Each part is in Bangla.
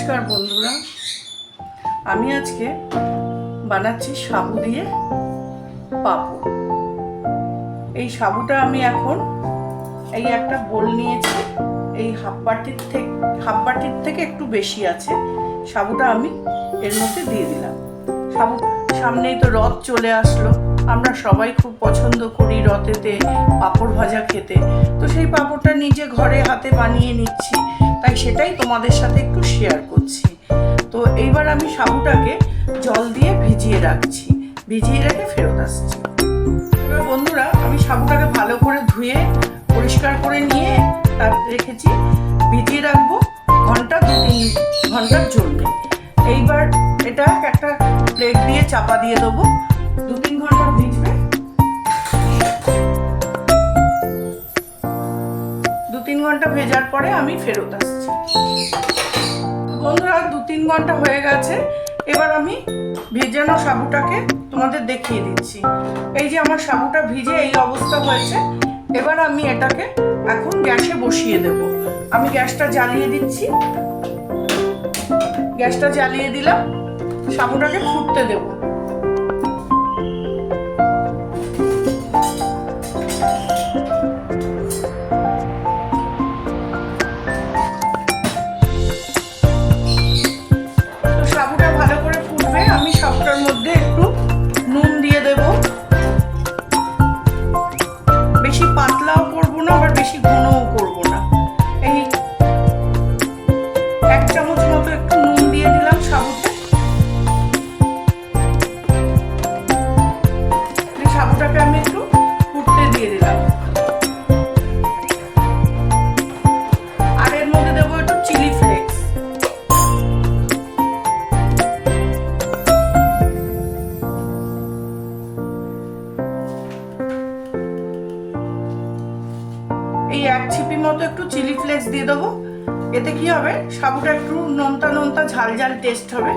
নমস্কার বন্ধুরা, আমি আজকে বানাচ্ছি সাবু দিয়ে পাঁপড়। এই সাবুটা আমি এখন এই একটা বোল নিয়েছি, এই হাফ বাটির থেকে একটু বেশি আছে। সাবুটা আমি এর মধ্যে দিয়ে দিলাম। সাবু সামনেই তো রথ চলে আসলো, আমরা সবাই খুব পছন্দ করি রথেতে পাঁপড় ভাজা খেতে। তো সেই পাঁপড়টা নিজে ঘরে হাতে বানিয়ে নিচ্ছি, তাই সেটাই তোমাদের সাথে একটু শেয়ার করছি। তো এইবার আমি সাবুটাকে জল দিয়ে ভিজিয়ে রাখছি, ভিজিয়ে রেখে ফেরত আসছি। এবার বন্ধুরা, আমি সাবুটাকে ভালো করে ধুয়ে পরিষ্কার করে নিয়ে রেখেছি, ভিজিয়ে রাখবো ঘন্টা 2-3 ঘন্টার জন্য। এইবার এটা একটা প্লেট দিয়ে চাপা দিয়ে দেবো, 2-3 ঘন্টা ভিজবে। 2-3 ঘন্টা ভেজার পরে আমি ফেরত আসছি। বন্ধুরা, 2-3 ঘন্টা হয়ে গেছে। এবার আমি ভেজানো সাবুটাকে তোমাদের দেখিয়ে দিচ্ছি। এই যে আমার সাবুটা ভিজে এই অবস্থা হয়েছে। এবার আমি এটাকে এখন গ্যাসে বসিয়ে দেব। আমি গ্যাসটা জ্বালিয়ে দিচ্ছি, গ্যাসটা জ্বালিয়ে দিলাম, সাবুটাকে ফুটতে দেব। তো সাবুটা ভালো করে ফুটবে, আমি সবটার মধ্যে একটু নুন দিয়ে দেব। বেশি পাতলাও করবো না, আবার বেশি ঘনও করবো না। এই 1 চামচ মতো একটু নুন দিয়ে দিলাম সাবুতে। সাবুটাকে আমি একটু ফুটতে দিয়ে দিলাম। আর এর মধ্যে দেবো একটু চিলি ফ্লেক্স। এই 1 ছিপি মতো একটু চিলি ফ্লেক্স দিয়ে দেবো। এতে কি হবে, সাবুটা একটু নোনতা নোনতা ঝাল ঝাল টেস্ট হবে,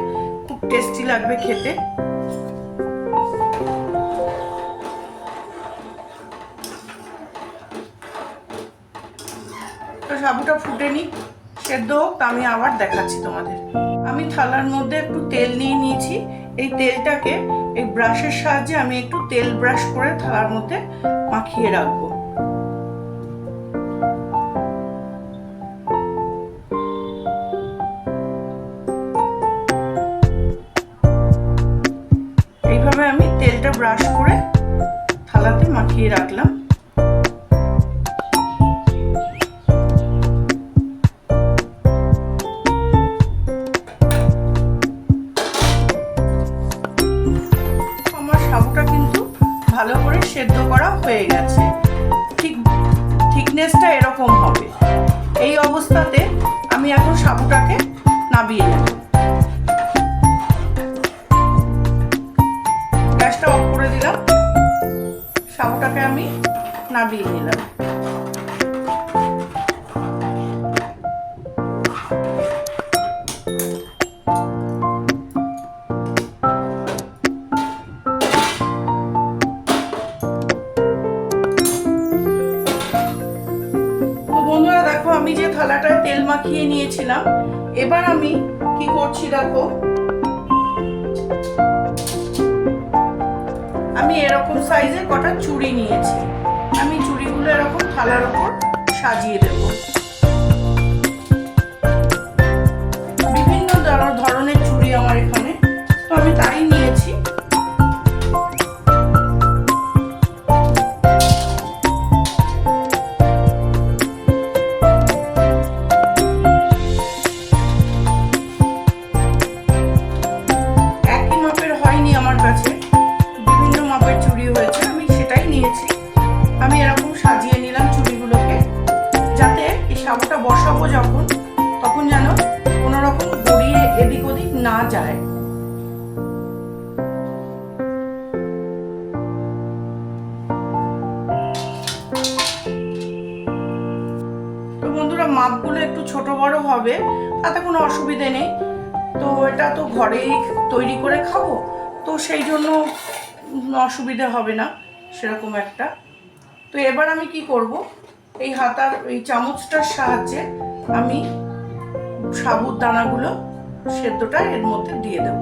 খুব টেস্টি লাগবে খেতে। তো সাবুটা ফুটেনি, সেদ্ধ হোক, আমি আবার দেখাচ্ছি তোমাদের। আমি থালার মধ্যে একটু তেল নিয়ে নিয়েছি। এই তেলটাকে এই ব্রাশের সাহায্যে আমি একটু তেল ব্রাশ করে থালার মধ্যে মাখিয়ে রাখবো। এইভাবে আমি তেলটা ব্রাশ করে থালাতে মাখিয়ে রাখলাম। আমার সাবুটা কিন্তু ভালো করে সেদ্ধ করা হয়ে গেছে। থিকনেসটা এরকম হবে। এই অবস্থাতে আমি এখন সাবুটাকে নামিয়ে নেব। গ্যাসটা অফ করে দিলাম, সাবুটাকে আমি নামিয়ে নিলাম। বন্ধুরা দেখো, আমি যে থালাটায় তেল মাখিয়ে নিয়েছিলাম, এবার আমি কি করছি দেখো, আমি এরকম সাইজের কটা চুড়ি নিয়েছি। আমি চুড়িগুলো এরকম থালার উপর সাজিয়ে দেব। বিভিন্ন ধরনের চুড়ি আমার এখানে, তো আমি তাই নিয়েছি। একই মাপের হয়নি আমার কাছে, বিভিন্ন মাপের চুড়ি হয়েছে, আমি সেটাই নিয়েছি। আমি এরকম সাজিয়ে নিলাম চুড়িগুলোকে, যাতে এই সাবুটা বসাবো যখন, তখন যেন কোনো রকম গড়িয়ে এদিক ওদিক না যায়। তো বন্ধুরা, মাপগুলো একটু ছোট বড় হবে, তাতে কোনো অসুবিধে নেই। তো এটা তো ঘরেই তৈরি করে খাবো, তো সেই জন্য অসুবিধে হবে না সেরকম একটা। তো এবার আমি কি করব, এই চামচটার সাহায্যে আমি সাবুর দানাগুলো সেদ্ধটা এর মধ্যে দিয়ে দেব।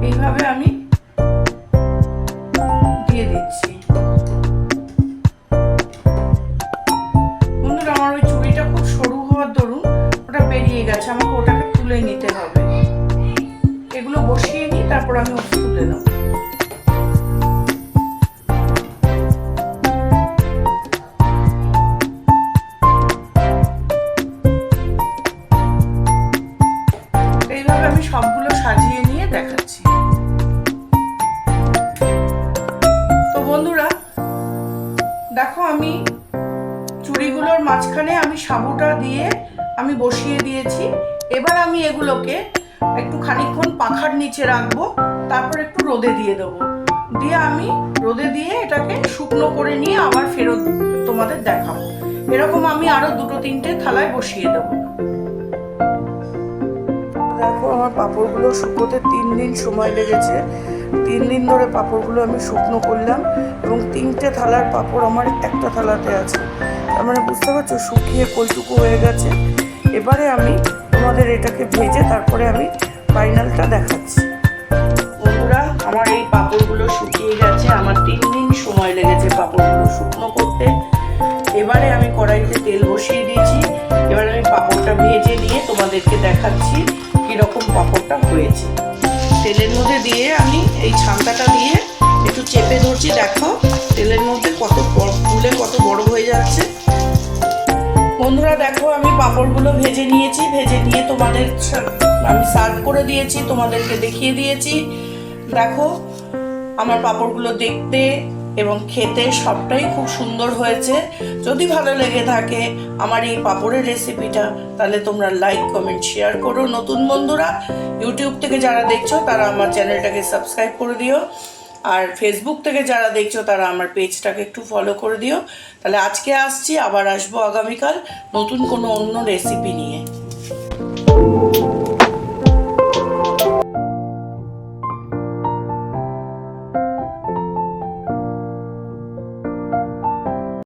এইভাবে আমি দিয়ে দিচ্ছি। বন্ধুরা, আমার ওই চুড়িটা খুব সরু হওয়ার দরুন ওটা বেরিয়ে গেছে, আমাকে ওটাকে তুলে নিতে হবে। এগুলো বসিয়ে নিই, তারপর আমি ওটা তুলে নেব। এইভাবে আমি সবগুলো সাজিয়ে নিয়ে দেখাচ্ছি। তো বন্ধুরা দেখো, আমি চুড়িগুলোর মাঝখানে আমি সাবুটা দিয়ে আমি বসিয়ে দিয়েছি। এবার আমি এগুলোকে একটু খানিকক্ষণ পাখার নিচে রাখবো, তারপর একটু রোদে দিয়ে দেবো। দিয়ে আমি রোদে দিয়ে এটাকে শুকনো করে নিয়ে আবার ফেরত তোমাদের দেখাবো। এরকম আমি আরো 2-3টে থালায় বসিয়ে দেবো। দেখো, আমার পাঁপড়গুলো শুকোতে 3 দিন সময় লেগেছে। 3 দিন ধরে পাঁপড়গুলো আমি শুকনো করলাম এবং 3টে থালার পাঁপড় আমার একটা থালাতে আছে। তার মানে বুঝতে পারছো, শুকিয়ে কলটুকু হয়ে গেছে। এবারে আমি তোমাদের এটাকে ভেজে তারপরে আমি ফাইনালটা দেখাচ্ছি। বন্ধুরা, আমার এই পাঁপড়গুলো শুকিয়ে গেছে। আমার 3 দিন সময় লেগেছে পাঁপড়গুলো শুকনো করতে। এবারে আমি কড়াইতে তেল বসিয়ে দিয়েছি। এবারে আমি পাঁপড়টা ভেজে নিয়ে তোমাদেরকে দেখাচ্ছি কীরকম পাঁপড়টা হয়েছে। তেলের মধ্যে দিয়ে আমি এই ছান্তাটা দিয়ে একটু চেপে ধরছি। দেখো তেলের মধ্যে কত ফুলে কত বড় হয়ে যাচ্ছে। বন্ধুরা দেখো, আমি পাঁপড়গুলো ভেজে নিয়েছি। ভেজে নিয়ে তোমাদের আমি সার্ভ করে দিয়েছি, তোমাদেরকে দেখিয়ে দিয়েছি। দেখো, আমার পাঁপড়গুলো দেখতে এবং খেতে সবটাই খুব সুন্দর হয়েছে। যদি ভালো লেগে থাকে আমার এই পাঁপড়ের রেসিপিটা, তাহলে তোমরা লাইক, কমেন্ট, শেয়ার করো। নতুন বন্ধুরা ইউটিউব থেকে যারা দেখছো তারা আমার চ্যানেলটাকে সাবস্ক্রাইব করে দিও। আর ফেসবুক থেকে যারা দেখছো তারা আমার পেজটাকে একটু ফলো করে দিও। তাহলে আজকে আসছি, আবার আসবো আগামীকাল নতুন কোনো অন্য রেসিপি নিয়ে।